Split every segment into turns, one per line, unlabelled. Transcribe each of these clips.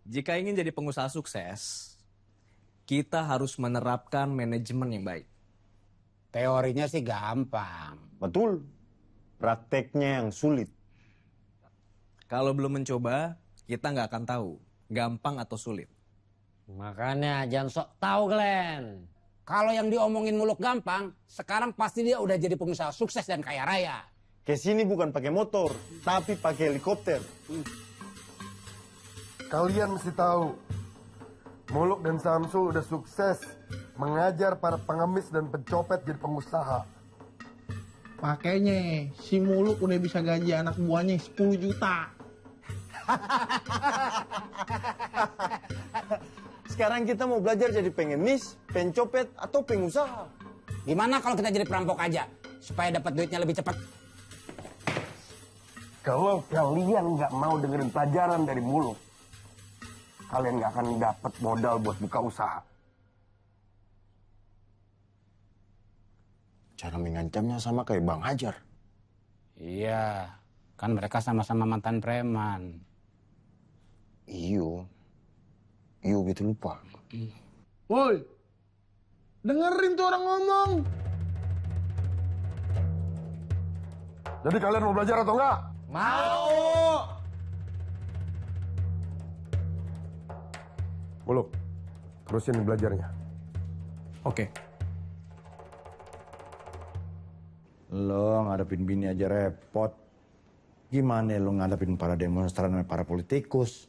Jika ingin jadi pengusaha sukses, kita harus menerapkan manajemen yang baik.
Teorinya sih gampang.
Betul. Prakteknya yang sulit.
Kalau belum mencoba, kita nggak akan tahu gampang atau sulit.
Makanya jangan sok tahu, Glenn.
Kalau yang diomongin muluk gampang, sekarang pasti dia udah jadi pengusaha sukses dan kaya raya.
Kesini bukan pakai motor, tapi pakai helikopter.
Kalian mesti tahu, Muluk dan Samsul udah sukses mengajar para pengemis dan pencopet jadi pengusaha.
Makanya si Muluk udah bisa gaji anak buahnya 10 juta.
Sekarang kita mau belajar jadi pengemis, pencopet, atau pengusaha.
Gimana kalau kita jadi perampok aja, supaya dapat duitnya lebih cepat?
Kalau kalian nggak mau dengerin pelajaran dari Muluk, kalian nggak akan dapat modal buat buka usaha.
Cara mengancamnya sama kayak Bang Hajar.
Iya, kan mereka sama-sama mantan preman.
Iyo gitu lupa.
Woi, dengerin tuh orang ngomong.
Jadi kalian mau belajar atau enggak?
Mau.
Muluk, terusin belajarnya.
Oke.
Lo ngadepin bini aja repot. Gimana lo ngadepin para demonstran dan para politikus?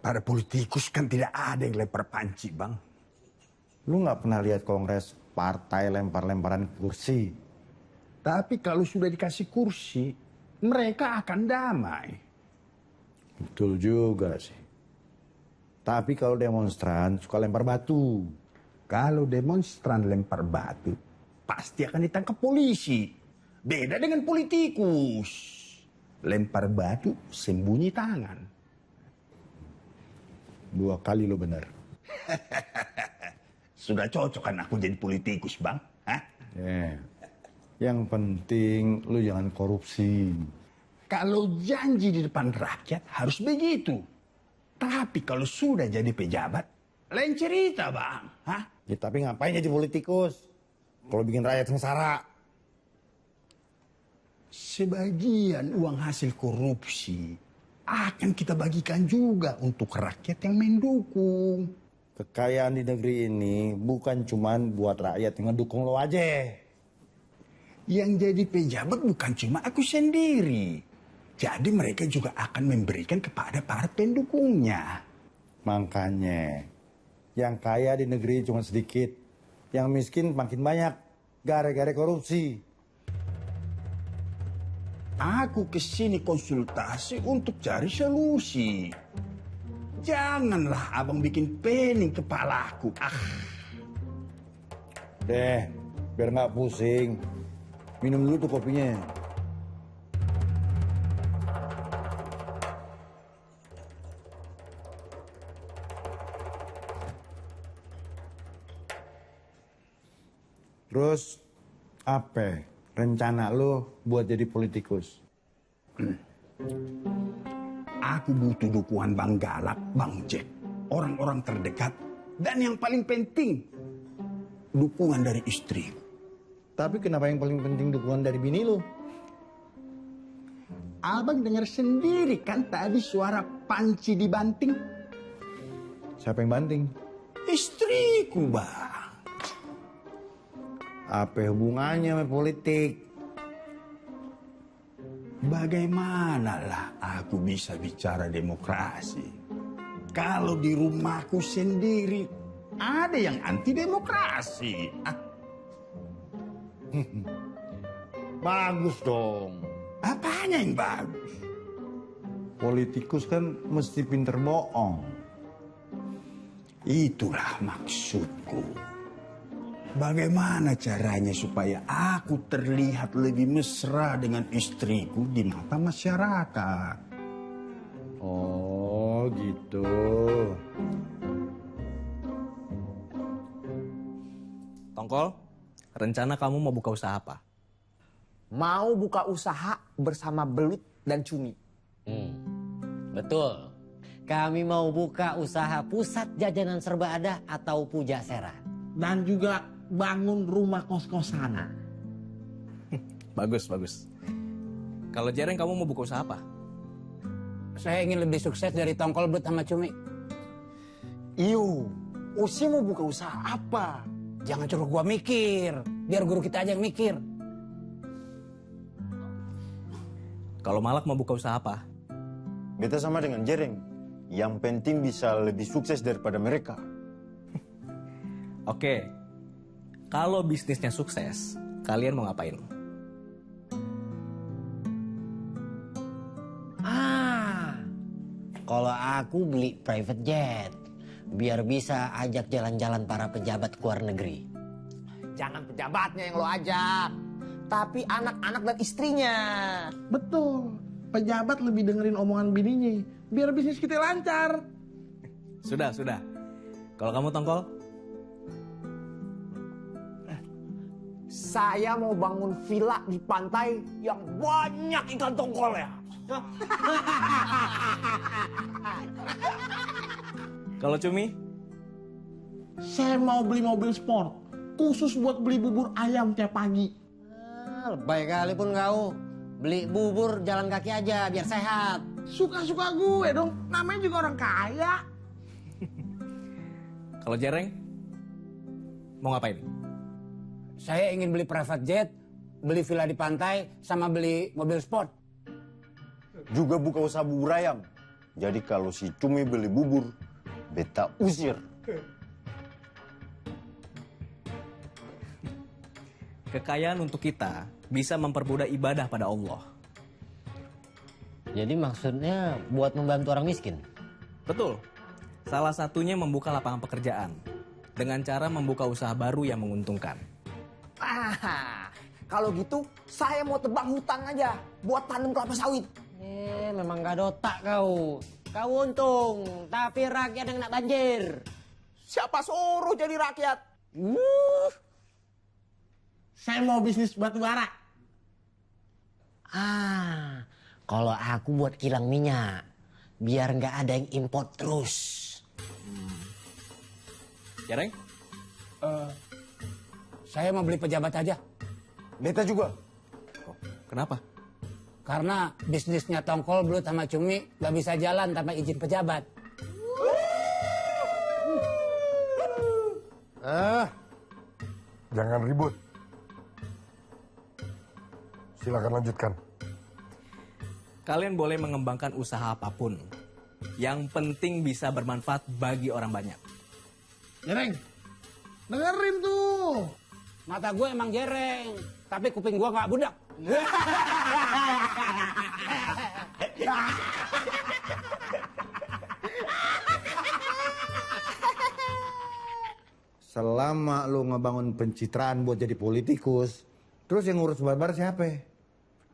Para politikus kan tidak ada yang lempar panci, Bang.
Lu nggak pernah lihat kongres partai lempar-lemparan kursi?
Tapi kalau sudah dikasih kursi, mereka akan damai.
Betul juga sih. Tapi kalau demonstran suka lempar batu.
Kalau demonstran lempar batu, pasti akan ditangkap polisi. Beda dengan politikus. Lempar batu, sembunyi tangan.
2 kali lo benar.
Sudah cocok kan aku jadi politikus, Bang? Hah?
Yang penting lu jangan korupsi.
Kalau janji di depan rakyat harus begitu. Tapi kalau sudah jadi pejabat, lain cerita, Bang. Hah?
Ya tapi ngapain jadi politikus? Kalau bikin rakyat sengsara.
Sebagian uang hasil korupsi akan kita bagikan juga untuk rakyat yang mendukung.
Kekayaan di negeri ini bukan cuman buat rakyat yang ngedukung lo aja.
Yang jadi pejabat bukan cuma aku sendiri. Jadi mereka juga akan memberikan kepada para pendukungnya.
Makanya, yang kaya di negeri cuma sedikit. Yang miskin makin banyak. Gara-gara korupsi.
Aku kesini konsultasi untuk cari solusi. Janganlah abang bikin pening kepalaku.
Deh, biar nggak pusing. Minum dulu tuh kopinya. Terus, apa rencana lo buat jadi politikus?
Aku butuh dukungan Bang Galak, Bang Jack, orang-orang terdekat, dan yang paling penting, dukungan dari istriku.
Tapi kenapa yang paling penting dukungan dari bini lo?
Abang dengar sendiri kan tadi suara panci dibanting?
Siapa yang banting?
Istriku, Bang.
Apa hubungannya sama politik?
Bagaimanalah aku bisa bicara demokrasi kalau di rumahku sendiri ada yang anti demokrasi?
Bagus dong.
Apanya yang bagus?
Politikus kan mesti pinter bohong.
Itulah maksudku. Bagaimana caranya supaya aku terlihat lebih mesra dengan istriku di mata masyarakat?
Oh gitu.
Tongkol, rencana kamu mau buka usaha apa?
Mau buka usaha bersama Belut dan Cumi.
Betul.
Kami mau buka usaha pusat jajanan serba ada atau Pujasera.
Dan juga bangun rumah kos-kosan.
Bagus, bagus. Kalau Jereng, kamu mau buka usaha apa?
Saya ingin lebih sukses dari Tongkol Belut sama Cumi.
Iyo, Osi mau buka usaha apa?
Jangan suruh gua mikir, biar guru kita aja yang mikir.
Kalau Malak mau buka usaha apa?
Beta sama dengan Jereng. Yang penting bisa lebih sukses daripada mereka.
Oke, kalau bisnisnya sukses, kalian mau ngapain?
Kalau aku beli private jet, biar bisa ajak jalan-jalan para pejabat ke luar negeri.
Jangan pejabatnya yang lo ajak, tapi anak-anak dan istrinya.
Betul. Pejabat lebih dengerin omongan bininya. Biar bisnis kita lancar.
Sudah. Kalau kamu Tongkol?
Saya mau bangun villa di pantai yang banyak ikan tongkol ya.
Kalau Cumi?
Saya mau beli mobil sport. Khusus buat beli bubur ayam tiap pagi.
Lebay kali pun kau. Beli bubur jalan kaki aja biar sehat.
Suka-suka gue dong. Namanya juga orang kaya.
Kalau Jereng? Mau ngapain?
Saya ingin beli private jet, beli villa di pantai, sama beli mobil sport.
Juga buka usaha bubur ayam. Jadi kalau si Cumi beli bubur, beta usir.
Kekayaan untuk kita bisa mempermudah ibadah pada Allah.
Jadi maksudnya buat membantu orang miskin?
Betul. Salah satunya membuka lapangan pekerjaan dengan cara membuka usaha baru yang menguntungkan.
Kalau gitu saya mau tebang hutan aja buat tanam kelapa sawit.
Memang gak ada otak kau. Kau untung, tapi rakyat yang nak banjir.
Siapa suruh jadi rakyat?
Saya mau bisnis batu bara.
Kalau aku buat kilang minyak, biar nggak ada yang import terus.
Jereng?
Saya mau beli pejabat aja.
Beta juga.
Kenapa?
Karena bisnisnya Tongkol Belut sama Cumi gak bisa jalan tanpa izin pejabat.
Jangan ribut. Silakan lanjutkan.
Kalian boleh mengembangkan usaha apapun. Yang penting bisa bermanfaat bagi orang banyak.
Jereng, dengerin tuh.
Mata gue emang jereng, tapi kuping gue gak budak.
Selama lu ngebangun pencitraan buat jadi politikus, terus yang ngurus barbar siapa?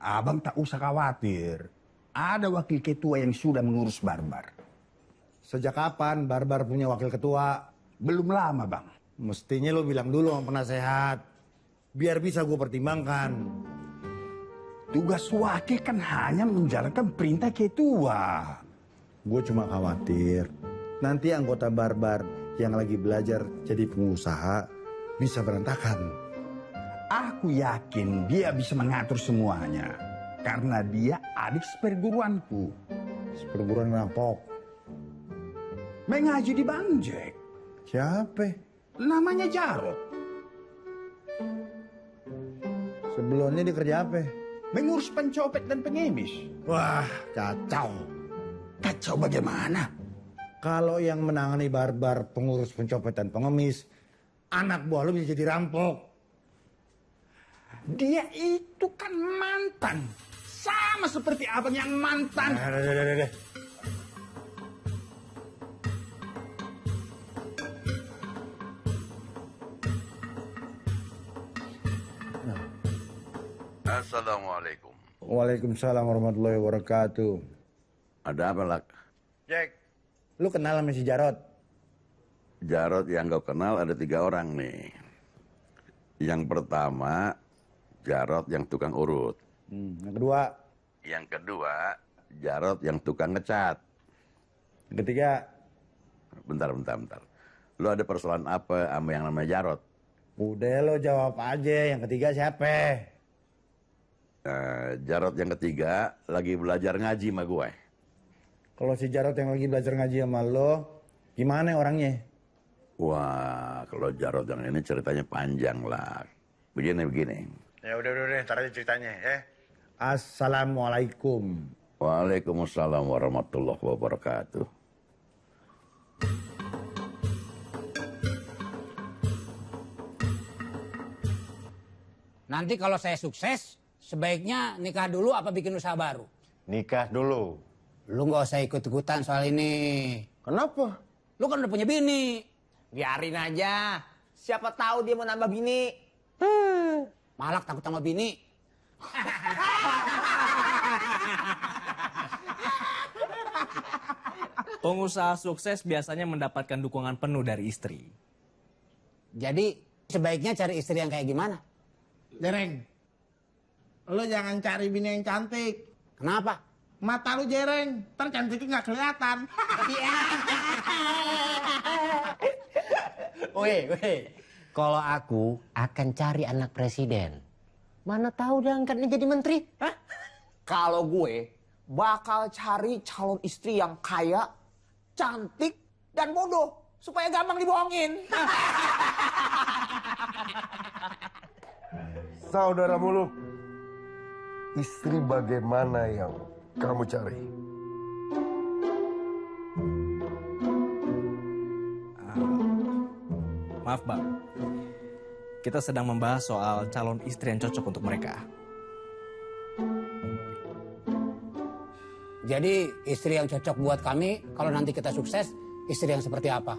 Abang tak usah khawatir. Ada wakil ketua yang sudah mengurus barbar.
Sejak kapan barbar punya wakil ketua?
Belum lama, Bang.
Mestinya lu bilang dulu sama penasehat. Biar bisa gue pertimbangkan.
Tugas wakil kan hanya menjalankan perintah ketua.
Gue cuma khawatir nanti anggota barbar yang lagi belajar jadi pengusaha bisa berantakan.
Aku yakin dia bisa mengatur semuanya. Karena dia adik seperguruanku.
Seperguruan rampok.
Mengaji di Bang Jack.
Siapa?
Namanya Jarot.
Sebelumnya dia kerja apa?
Mengurus pencopet dan pengemis.
Wah, kacau.
Kacau bagaimana?
Kalau yang menangani barbar pengurus pencopet dan pengemis, anak buah lu bisa jadi rampok.
Dia itu kan mantan. Sama seperti abang yang mantan.
Udah.
Assalamualaikum.
Waalaikumsalam warahmatullahi wabarakatuh.
Ada apa, Lak?
Jack, lu kenal sama si Jarot?
Jarot yang kau kenal ada 3 orang nih. Yang pertama, Jarot yang tukang urut.
Yang kedua?
Yang kedua, Jarot yang tukang ngecat.
Yang ketiga,
Bentar. Lu ada persoalan apa sama yang namanya Jarot?
udah lo jawab aja. Yang ketiga siapa?
Jarot yang ketiga lagi belajar ngaji sama gue.
Kalau si Jarot yang lagi belajar ngaji sama lo, gimana orangnya?
Wah, kalau Jarot yang ini ceritanya panjang lah. Begini.
Ya udah, ntar aja ceritanya ya. Assalamualaikum.
Waalaikumsalam warahmatullahi wabarakatuh.
Nanti kalau saya sukses, sebaiknya nikah dulu apa bikin usaha baru?
Nikah dulu.
Lu nggak usah ikut-ikutan soal ini.
Kenapa?
Lu kan udah punya bini.
Biarin aja. Siapa tahu dia mau nambah bini.
Malak takut sama bini.
Pengusaha sukses biasanya mendapatkan dukungan penuh dari istri.
Jadi sebaiknya cari istri yang kayak gimana?
Jereng, lo jangan cari bini yang cantik.
Kenapa?
Mata lu jereng, ntar cantiknya nggak kelihatan.
Weh. Kalau aku akan cari anak presiden. Mana tahu dia angkatnya jadi menteri.
Kalau gue bakal cari calon istri yang kaya, cantik, dan bodoh. Supaya gampang dibohongin.
Saudara Muluk, istri bagaimana yang kamu cari?
Maaf Bang, kita sedang membahas soal calon istri yang cocok untuk mereka.
Jadi istri yang cocok buat kami kalau nanti kita sukses, istri yang seperti apa?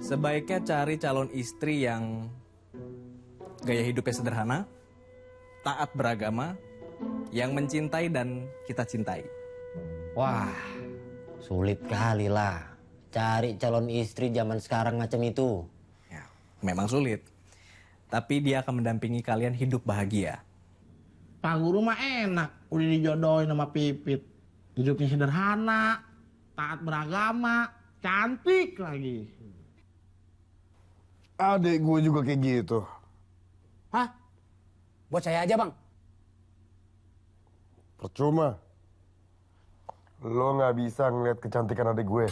Sebaiknya cari calon istri yang gaya hidupnya sederhana, taat beragama, yang mencintai dan kita cintai.
Wah, sulit kali lah. Cari calon istri zaman sekarang macam itu.
Ya, memang sulit. Tapi dia akan mendampingi kalian hidup bahagia.
Pak Guru mah enak, udah dijodohin sama Pipit. Hidupnya sederhana, taat beragama, cantik lagi.
Adik gue juga kayak gitu.
Hah? Buat saya aja bang.
Percuma. Lo nggak bisa ngeliat kecantikan adik gue.